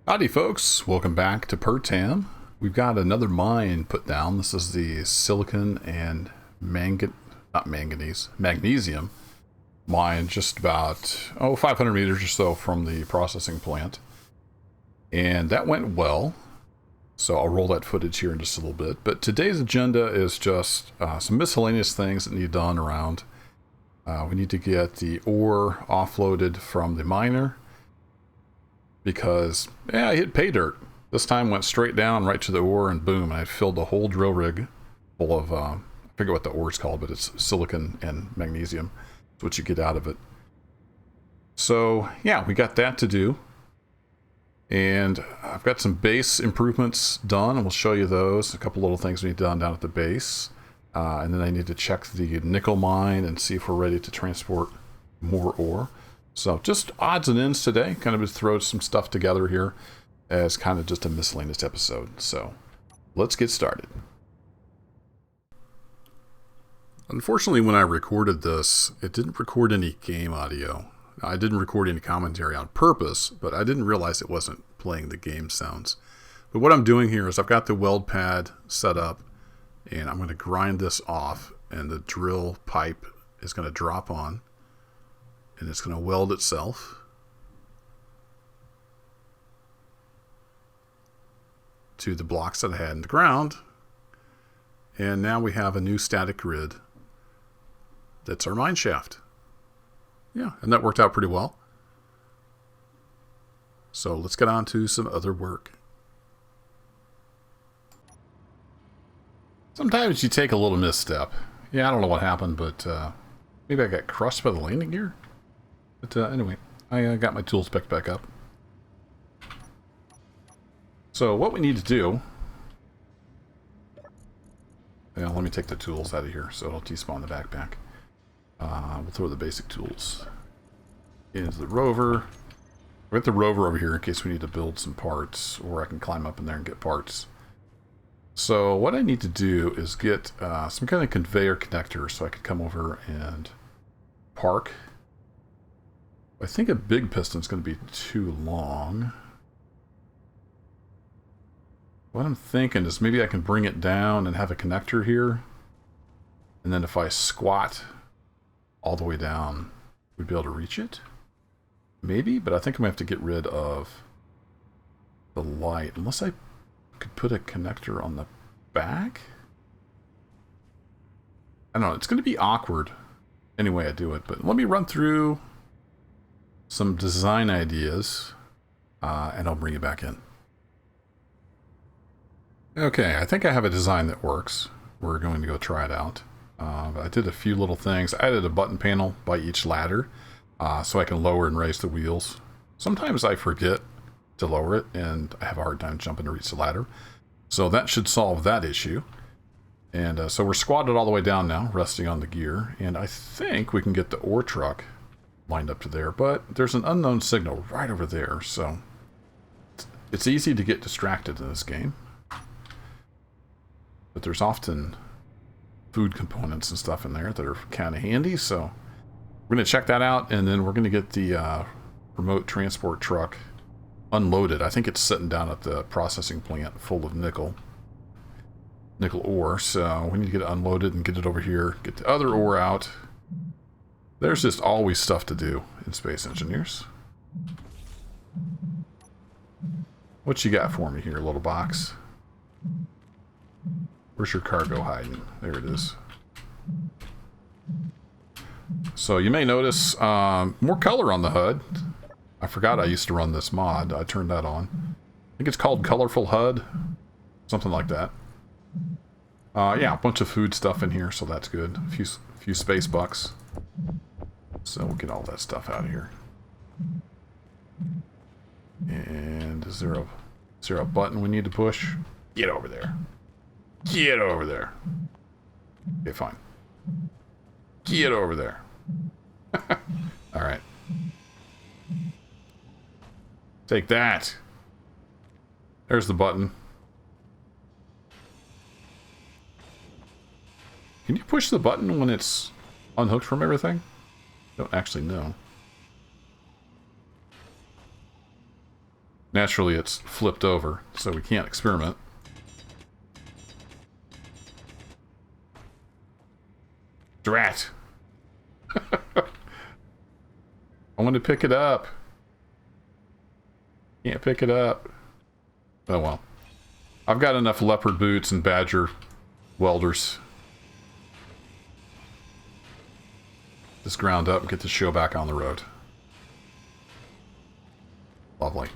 Howdy folks, welcome back to Pertam. We've got another mine put down. This is the silicon and magnesium mine, just about 500 meters or so from the processing plant. And that went well. So I'll roll that footage here in just a little bit. But today's agenda is just some miscellaneous things that need done around. We need to get the ore offloaded from the miner, because I hit pay dirt. This time went straight down right to the ore, and boom, I filled the whole drill rig full of, I forget what the ore is called, but it's silicon and magnesium. It's what you get out of it. So yeah, we got that to do. And I've got some base improvements done, and we'll show you those. A couple little things we need done down at the base. And then I need to check the nickel mine and see if we're ready to transport more ore. So just odds and ends today, kind of just throw some stuff together here as kind of just a miscellaneous episode. So let's get started. Unfortunately, when I recorded this, it didn't record any game audio. I didn't record any commentary on purpose, but I didn't realize it wasn't playing the game sounds. But what I'm doing here is I've got the weld pad set up, and I'm going to grind this off, and the drill pipe is going to drop on. And it's going to weld itself to the blocks that I had in the ground. And now we have a new static grid that's our mine shaft. Yeah, and that worked out pretty well. So let's get on to some other work. Sometimes you take a little misstep. Yeah, I don't know what happened, but maybe I got crushed by the landing gear. But anyway, I got my tools picked back up. So what we need to do... let me take the tools out of here so it'll despawn the backpack. We'll throw the basic tools into the rover. We've got the rover over here in case we need to build some parts, or I can climb up in there and get parts. So what I need to do is get some kind of conveyor connector so I could come over and park. I think a big piston's going to be too long. What I'm thinking is maybe I can bring it down and have a connector here. And then if I squat all the way down, we'd be able to reach it. Maybe, but I think I'm going to have to get rid of the light. Unless I could put a connector on the back? I don't know. It's going to be awkward any way I do it. But let me run through some design ideas, and I'll bring you back in. Okay, I think I have a design that works. We're going to go try it out. I did a few little things. I added a button panel by each ladder, so I can lower and raise the wheels. Sometimes I forget to lower it, and I have a hard time jumping to reach the ladder. So that should solve that issue. And so we're squatted all the way down now, resting on the gear. And I think we can get the ore truck lined up to there, but there's an unknown signal right over there, so it's easy to get distracted in this game. But there's often food components and stuff in there that are kind of handy, so we're going to check that out, and then we're going to get the remote transport truck unloaded. I think it's sitting down at the processing plant full of nickel ore, so we need to get it unloaded and get it over here, get the other ore out. There's just always stuff to do in Space Engineers. What you got for me here, little box? Where's your cargo hiding? There it is. So you may notice more color on the HUD. I forgot I used to run this mod. I turned that on. I think it's called Colorful HUD. Something like that. Yeah, a bunch of food stuff in here, so that's good. A few space bucks. So we'll get all that stuff out of here. And is there a button we need to push? Get over there. Get over there. Okay, fine. Get over there. Alright. Take that. There's the button. Can you push the button when it's unhooked from everything? Don't actually know. Naturally, it's flipped over, so we can't experiment. Drat! I want to pick it up. Can't pick it up. Oh well. I've got enough leopard boots and badger welders. Just ground up and get the show back on the road. Lovely.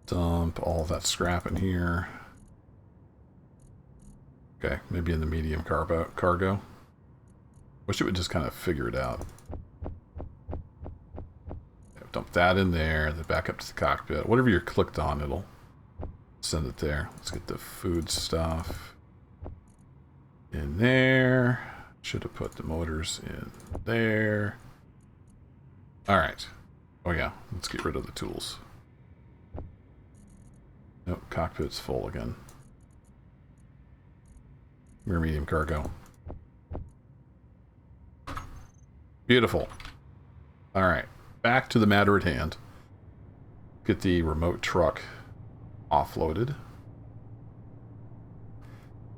Dump all that scrap in here. Okay, maybe in the medium cargo. Wish it would just kind of figure it out. Dump that in there, then back up to the cockpit. Whatever you're clicked on, it'll send it there. Let's get the food stuff in there. Should have put the motors in there. Alright. Oh yeah, let's get rid of the tools. Nope, cockpit's full again. Mere medium cargo. Beautiful. Alright, back to the matter at hand. Get the remote truck offloaded.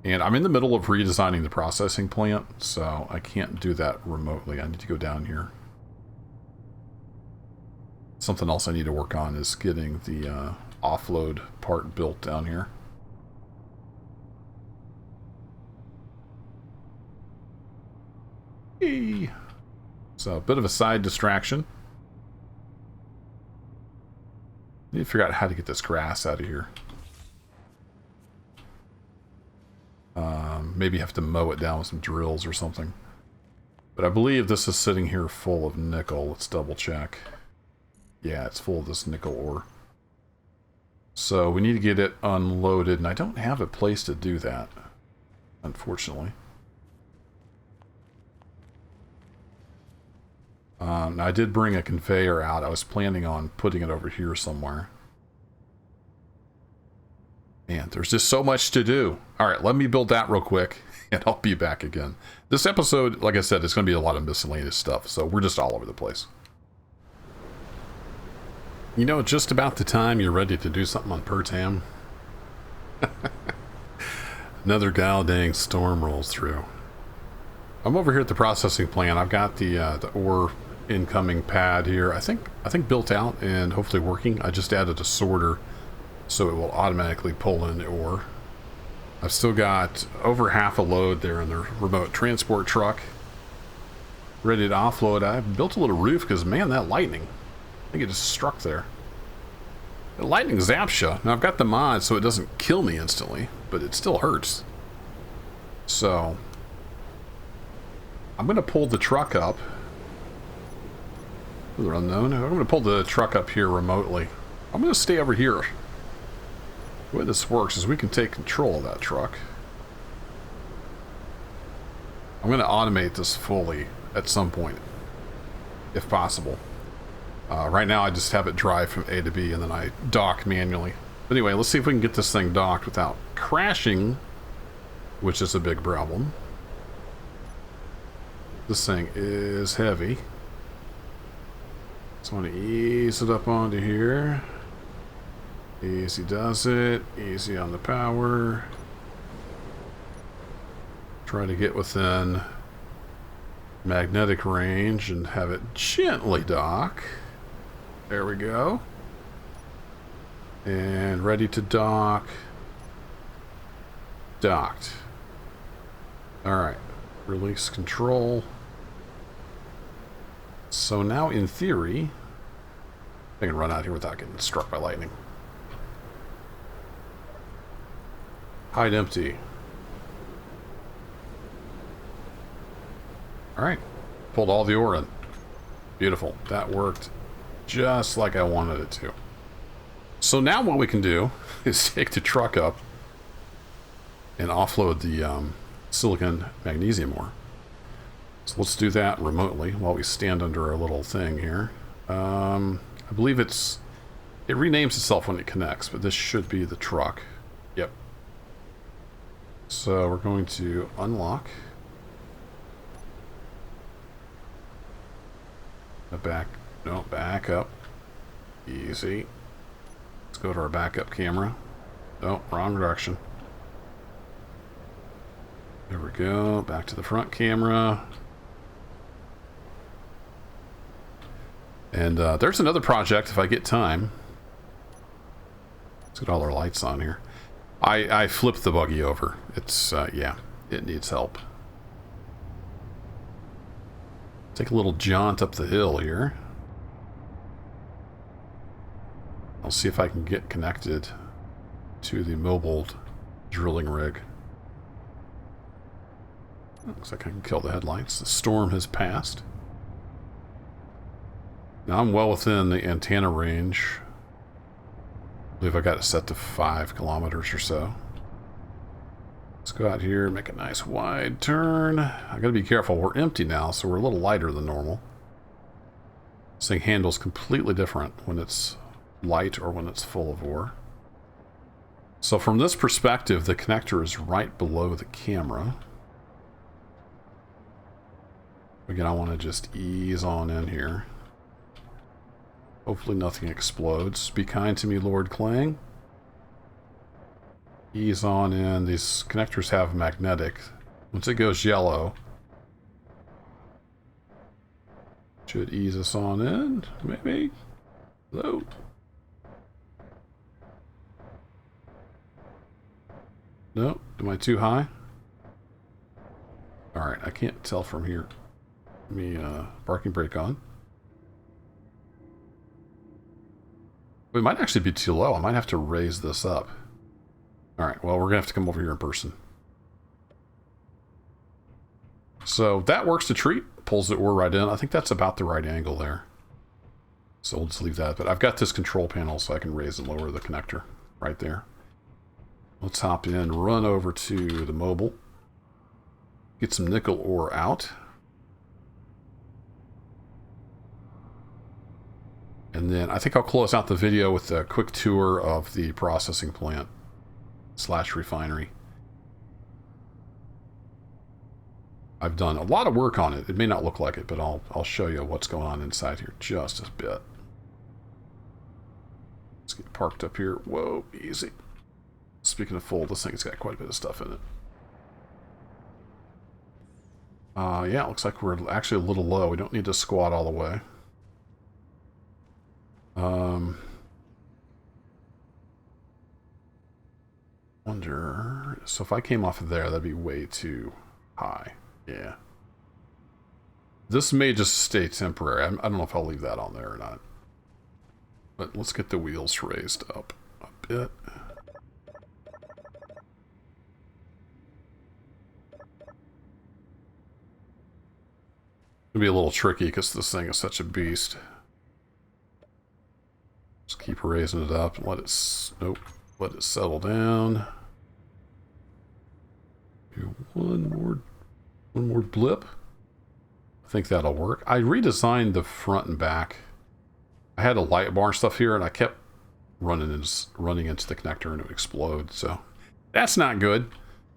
And I'm in the middle of redesigning the processing plant, so I can't do that remotely. I need to go down here. Something else I need to work on is getting the offload part built down here. Eee. So, a bit of a side distraction. Need to figure out how to get this grass out of here. Maybe have to mow it down with some drills or something. But I believe this is sitting here full of nickel. Let's double check. Yeah, it's full of this nickel ore. So we need to get it unloaded, and I don't have a place to do that, unfortunately. Now I did bring a conveyor out. I was planning on putting it over here somewhere. Man, there's just so much to do. Alright, let me build that real quick, and I'll be back again. This episode, like I said, is going to be a lot of miscellaneous stuff, so we're just all over the place. You know, just about the time you're ready to do something on Pertam, another goddamn storm rolls through. I'm over here at the processing plant. I've got the ore incoming pad here. I think built out and hopefully working. I just added a sorter so it will automatically pull in the ore. I've still got over half a load there in the remote transport truck ready to offload. I built a little roof because, man, that lightning, I think it just struck there. The lightning zaps you. Now I've got the mod so it doesn't kill me instantly, but it still hurts. So I'm going to pull the truck up. Further unknown. I'm going to pull the truck up here remotely. I'm going to stay over here. The way this works is we can take control of that truck. I'm going to automate this fully at some point, if possible. Right now I just have it drive from A to B and then I dock manually. But anyway, let's see if we can get this thing docked without crashing, which is a big problem. This thing is heavy. So I want to ease it up onto here. Easy does it. Easy on the power. Try to get within magnetic range and have it gently dock. There we go. And ready to dock. Docked. Alright. Release control. So now, in theory, I can run out here without getting struck by lightning. Hide empty. Alright. Pulled all the ore in. Beautiful. That worked just like I wanted it to. So now what we can do is take the truck up and offload the silicon magnesium ore. So let's do that remotely while we stand under our little thing here. I believe it renames itself when it connects, but this should be the truck. Yep. So we're going to unlock. Back up. Easy. Let's go to our backup camera. Oh, wrong direction. There we go. Back to the front camera. And there's another project if I get time. Let's get all our lights on here. I flipped the buggy over. It's, yeah, it needs help. Take a little jaunt up the hill here. I'll see if I can get connected to the mobile drilling rig. Looks like I can kill the headlights. The storm has passed. Now I'm well within the antenna range. I believe I got it set to 5 kilometers or so. Let's go out here and make a nice wide turn. I gotta be careful. We're empty now, so we're a little lighter than normal. This thing handles completely different when it's light or when it's full of ore. So from this perspective, the connector is right below the camera. Again, I want to just ease on in here. Hopefully nothing explodes. Be kind to me, Lord Clang. Ease on in. These connectors have magnetic. Once it goes yellow, should ease us on in. Maybe. Hello. No, am I too high? Alright, I can't tell from here. Let me parking brake on. We might actually be too low. I might have to raise this up. Alright, well, we're going to have to come over here in person. So that works to treat. Pulls the ore right in. I think that's about the right angle there. So we'll just leave that. But I've got this control panel so I can raise and lower the connector right there. Let's hop in, run over to the mobile. Get some nickel ore out. And then I think I'll close out the video with a quick tour of the processing plant / refinery. I've done a lot of work on it. It may not look like it, but I'll show you what's going on inside here just a bit. Let's get parked up here. Whoa, easy. Speaking of full, this thing's got quite a bit of stuff in it. Yeah, it looks like we're actually a little low. We don't need to squat all the way. Wonder... So if I came off of there, that'd be way too high. Yeah. This may just stay temporary. I don't know if I'll leave that on there or not. But let's get the wheels raised up a bit. It'll be a little tricky because this thing is such a beast. Just keep raising it up and let it... Nope. Let it settle down. Do one more blip. I think that'll work. I redesigned the front and back. I had a light bar and stuff here, and I kept running into the connector, and it would explode. So that's not good.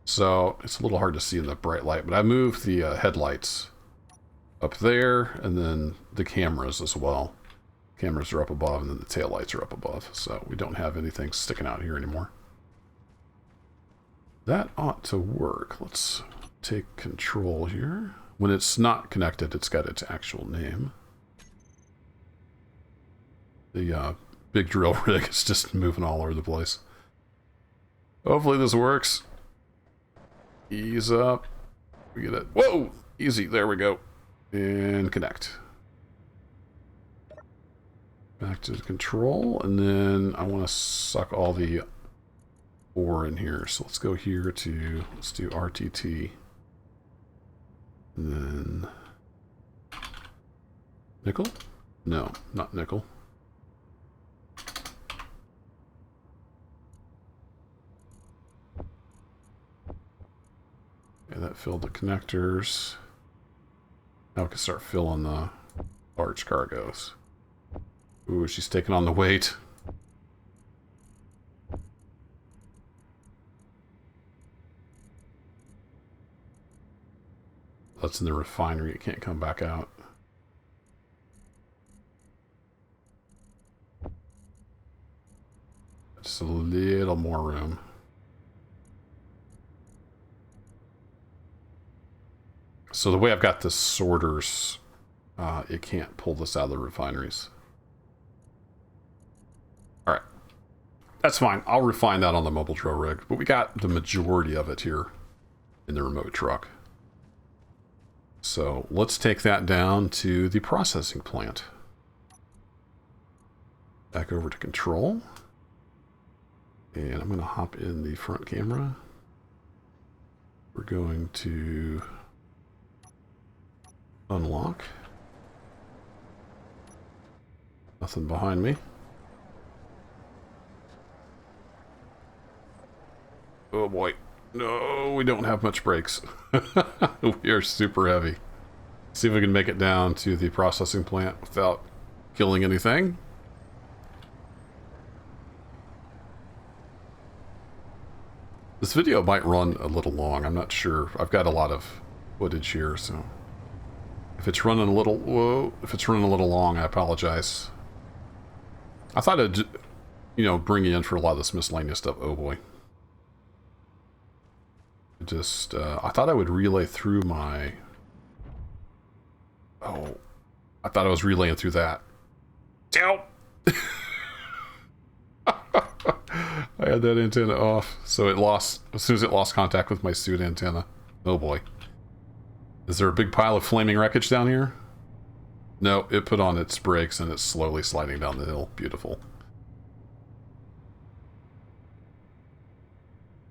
So it's a little hard to see in the bright light. But I moved the headlights up there, and then the cameras as well. Cameras are up above, and then the taillights are up above. So we don't have anything sticking out here anymore. That ought to work. Let's take control here. When it's not connected, it's got its actual name. The big drill rig is just moving all over the place. Hopefully this works. Ease up. We get it. Whoa! Easy. There we go. And connect. Back to the control, and then I want to suck all the ore in here. So let's go here to, let's do RTT. And then nickel? No, not nickel. Okay, that filled the connectors. Now we can start filling the large cargoes. Ooh, she's taking on the weight. That's in the refinery. It can't come back out. Just a little more room. So the way I've got the sorters, it can't pull this out of the refineries. All right. That's fine. I'll refine that on the mobile drill rig. But we got the majority of it here in the remote truck. So let's take that down to the processing plant. Back over to control. And I'm going to hop in the front camera. We're going to unlock. Nothing behind me. Oh boy. No, we don't have much brakes. We are super heavy. See if we can make it down to the processing plant without killing anything. This video might run a little long. I'm not sure. I've got a lot of footage here, so if it's running a little, whoa, if it's running a little long, I apologize. I thought I'd, you know, bring you in for a lot of this miscellaneous stuff. Oh boy. Just, I thought I would relay through my... Oh, I thought I was relaying through that. Help! I had that antenna off, so it lost, as soon as it lost contact with my suit antenna. Oh boy. Is there a big pile of flaming wreckage down here? No, it put on its brakes and it's slowly sliding down the hill. Beautiful.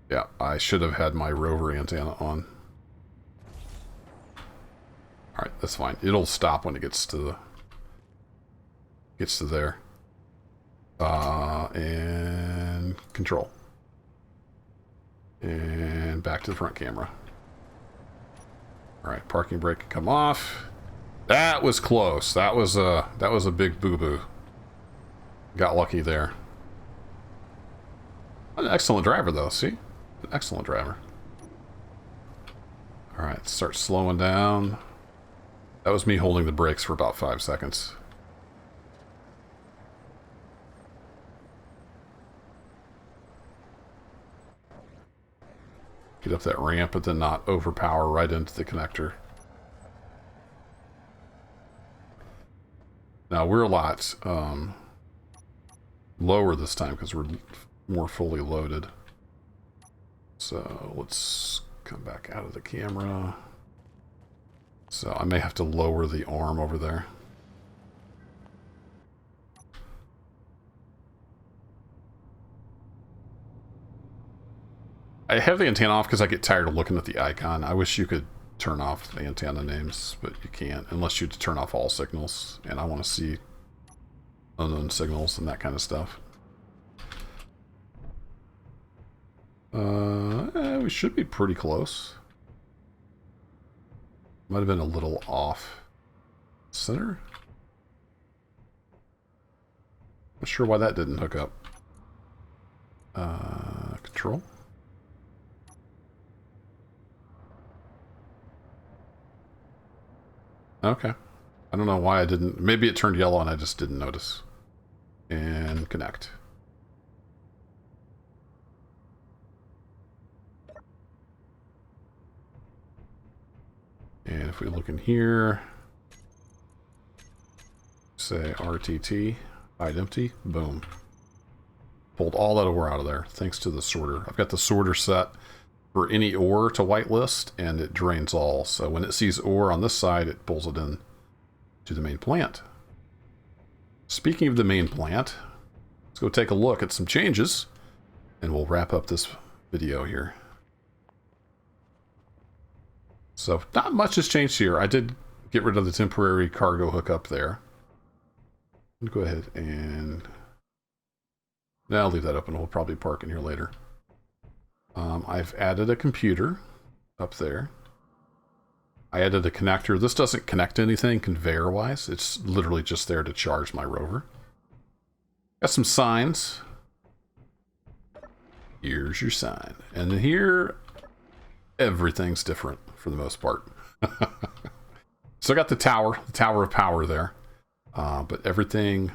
Yeah, I should have had my rover antenna on. Alright, that's fine. It'll stop when it gets to there. And control. And back to the front camera. Alright, parking brake can come off. That was close. That was a big boo-boo. Got lucky there. An excellent driver though, see? An excellent driver. Alright, start slowing down. That was me holding the brakes for about 5 seconds. Get up that ramp, but then not overpower right into the connector. Now we're a lot lower this time because we're more fully loaded. So let's come back out of the camera. So I may have to lower the arm over there. I have the antenna off because I get tired of looking at the icon. I wish you could turn off the antenna names, but you can't unless you turn off all signals, and I want to see unknown signals and that kind of stuff. We should be pretty close. Might have been a little off center. Not sure why that didn't hook up. Control. Okay. I don't know why I didn't. Maybe it turned yellow and I just didn't notice. And connect. And if we look in here, say RTT, hide empty, boom. Pulled all that ore out of there thanks to the sorter. I've got the sorter set for any ore to whitelist, and it drains all. So when it sees ore on this side, it pulls it in to the main plant. Speaking of the main plant, let's go take a look at some changes, and we'll wrap up this video here. So not much has changed here. I did get rid of the temporary cargo hookup there. I'll go ahead and... now I'll leave that open. We'll probably park in here later. I've added a computer up there. I added a connector. This doesn't connect to anything conveyor-wise. It's literally just there to charge my rover. Got some signs. Here's your sign. And then here, everything's different for the most part. So I got the tower of power there. But everything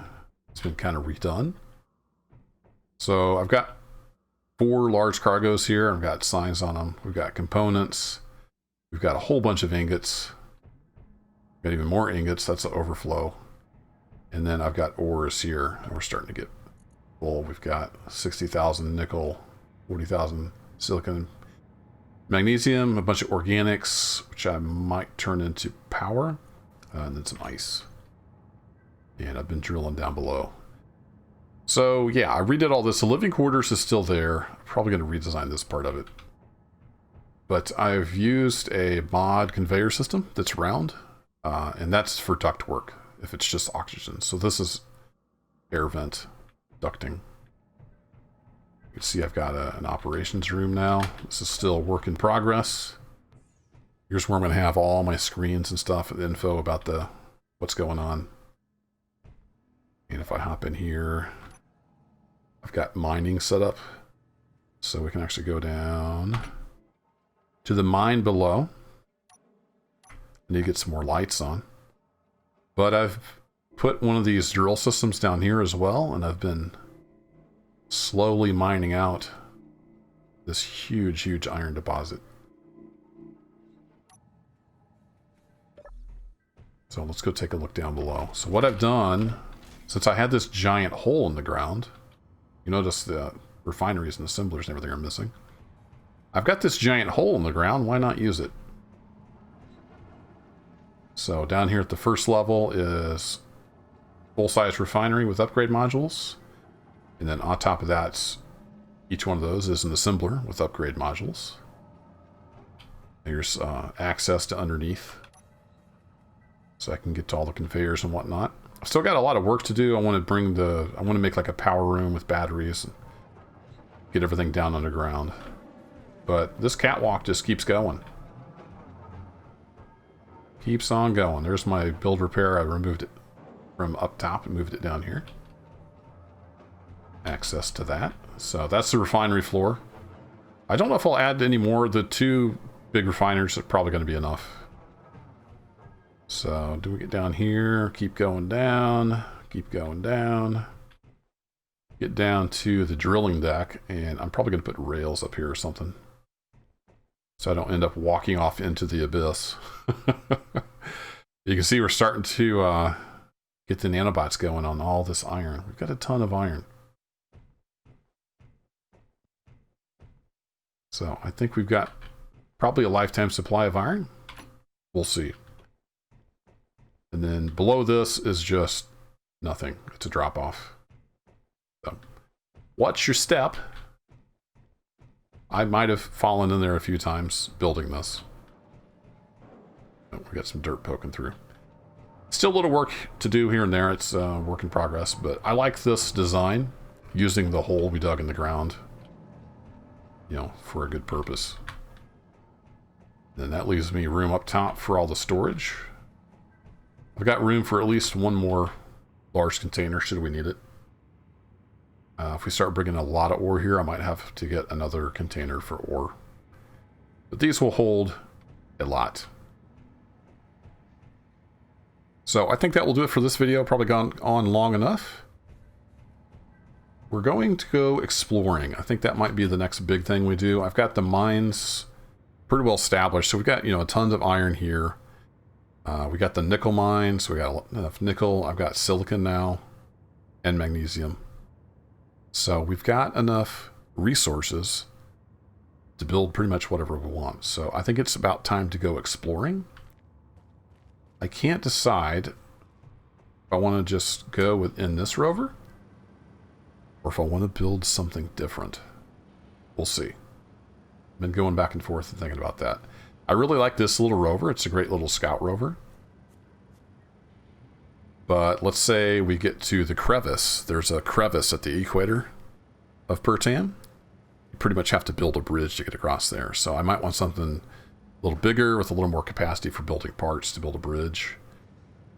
has been kind of redone. So I've got 4 large cargoes here. I've got signs on them. We've got components. We've got a whole bunch of ingots. Got even more ingots. That's the overflow. And then I've got ores here. And we're starting to get full. We've got 60,000 nickel, 40,000 silicon, magnesium, a bunch of organics, which I might turn into power, and then some ice. And I've been drilling down below. So yeah, I redid all this. The living quarters is still there. I'm probably going to redesign this part of it. But I've used a mod conveyor system that's round, and that's for duct work, if it's just oxygen. So this is air vent ducting. You can see I've got an operations room now. This is still work in progress. Here's where I'm going to have all my screens and stuff, the info about what's going on. And if I hop in here, I've got mining set up. So we can actually go down to the mine below. I need to get some more lights on. But I've put one of these drill systems down here as well, and I've been slowly mining out this huge, huge iron deposit. So let's go take a look down below. So what I've done, since I had this giant hole in the ground, you notice the refineries and assemblers and everything are missing. I've got this giant hole in the ground, why not use it? So down here at the first level is full-size refinery with upgrade modules. And then on top of that, each one of those is an assembler with upgrade modules. Here's access to underneath. So I can get to all the conveyors and whatnot. I've still got a lot of work to do. I want to make like a power room with batteries and get everything down underground. But this catwalk just keeps going. Keeps on going. There's my build repair. I removed it from up top and moved it down here. Access to that. So that's the refinery floor. I don't know if I'll add any more. The 2 big refiners are probably going to be enough. So do we get down here? Keep going down. Keep going down. Get down to the drilling deck, and I'm probably going to put rails up here or something, so I don't end up walking off into the abyss. You can see we're starting to get the nanobots going on all this iron. We've got a ton of iron. So I think we've got probably a lifetime supply of iron. We'll see. And then below this is just nothing. It's a drop off. So watch your step. I might have fallen in there a few times building this. Oh, we got some dirt poking through. Still a little work to do here and there. It's work in progress, but I like this design, using the hole we dug in the ground, you know, for a good purpose. Then that leaves me room up top for all the storage. I've got room for at least one more large container should we need it. If we start bringing a lot of ore here, I might have to get another container for ore. But these will hold a lot. So I think that will do it for this video. Probably gone on long enough. We're going to go exploring. I think that might be the next big thing we do. I've got the mines pretty well established. So we've got, you know, tons of iron here. We got the nickel mine, so we got enough nickel. I've got silicon now and magnesium. So we've got enough resources to build pretty much whatever we want. So I think it's about time to go exploring. I can't decide if I want to just go within this rover or if I want to build something different. We'll see. I've been going back and forth and thinking about that. I really like this little rover. It's a great little scout rover. But let's say we get to the crevice. There's a crevice at the equator of Pertam. You pretty much have to build a bridge to get across there. So I might want something a little bigger with a little more capacity for building parts to build a bridge.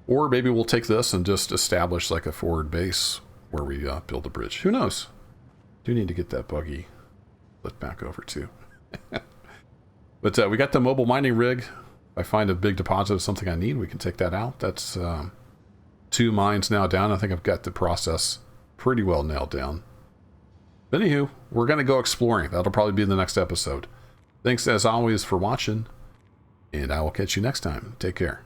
Or maybe we'll take this and just establish like a forward base where we build a bridge. Who knows? Do need to get that buggy flipped back over too. But we got the mobile mining rig. If I find a big deposit of something I need, we can take that out. That's 2 mines now down. I think I've got the process pretty well nailed down. But anywho, we're going to go exploring. That'll probably be in the next episode. Thanks as always for watching, and I will catch you next time. Take care.